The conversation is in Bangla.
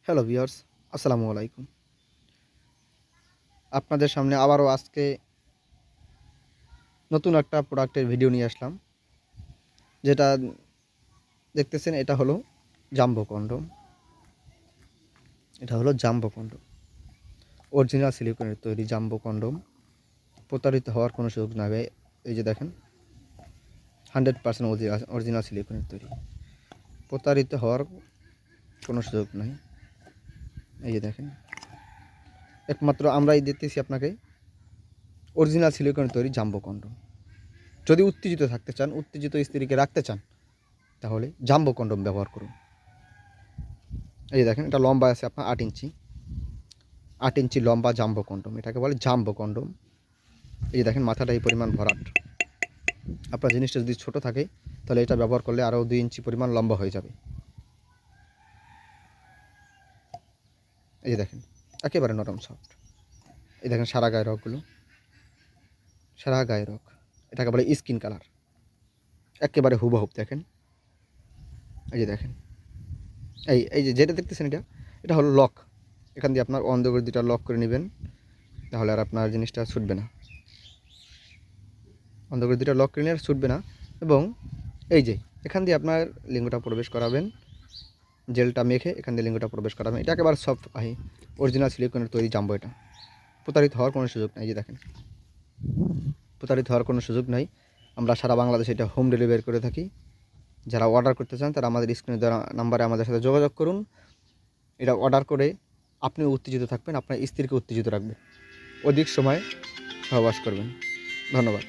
হ্যালো ভিউয়ার্স, আসসালামু আলাইকুম। আপনাদের সামনে আবারও আজকে নতুন একটা প্রোডাক্টের ভিডিও নিয়ে আসলাম। যেটা দেখতেছেন এটা হলো জাম্বো কন্ডম। এটা হলো জাম্বো কন্ডম। অরিজিনাল সিলিকনের তৈরি জাম্বো কন্ডম। প্রতারিত হওয়ার কোনো সুযোগ নাই ভাই। এই যে দেখেন 100% অরিজিনাল সিলিকনের তৈরি। প্রতারিত হওয়ার কোনো সুযোগ নাই। এই যে দেখেন, একমাত্র আমরাই দিতেছি আপনাকে অরিজিনাল সিলিকনের তৈরি জাম্বো কন্ডম। যদি উত্তেজিত থাকতে চান, উত্তেজিত স্ত্রীকে রাখতে চান, তাহলে জাম্বো কন্ডম ব্যবহার করুন। এই যে দেখেন, এটা লম্বা আছে আপনার 8 ইঞ্চি লম্বা জাম্বো কন্ডম। এটাকে বলে জাম্বো কন্ডম। এই যে দেখেন, মাথাটা এই পরিমাণ ভরাট। আপনার জিনিসটা যদি ছোট থাকে তাহলে এটা ব্যবহার করলে আরও 2 ইঞ্চি পরিমাণ লম্বা হয়ে যাবে। এই যে দেখেন, একেবারে নরম সফট। এই দেখেন সারা গায়ের রগগুলো, সারা গায়ের রগ। এটাকে বলে স্কিন কালার, একেবারে হুবহুব। দেখেন, এই যে দেখেন, এই এই যে যেটা দেখতেছেন এটা হলো লক। এখান দিয়ে আপনার অন্ধকার দুটা লক করে নেবেন, তাহলে আর আপনার জিনিসটা ছুটবে না। অন্ধকার দুটা লক করে নিয়ে আর ছুটবে না। এবং এই যে এখান দিয়ে আপনার লিঙ্গটা প্রবেশ করাবেন, জেলটা মেখে এখান দিয়ে লিঙ্গটা প্রবেশ করাবেন। এটা একেবারে সফট আহি, অরিজিনাল সিলিকনের তৈরি জাম্বো। এটা প্রতারিত হওয়ার কোনো সুযোগ নাই। যে দেখেন, প্রতারিত হওয়ার কোনো সুযোগ নাই। আমরা সারা বাংলাদেশে এটা হোম ডেলিভারি করে থাকি। যারা অর্ডার করতে চান তারা আমাদের স্ক্রিনে দেওয়া নাম্বারে আমাদের সাথে যোগাযোগ করুন। এটা অর্ডার করে আপনিও উত্তেজিত থাকবেন, আপনার স্ত্রীকে উত্তেজিত রাখবেন, অধিক সময় সহবাস করবেন। ধন্যবাদ।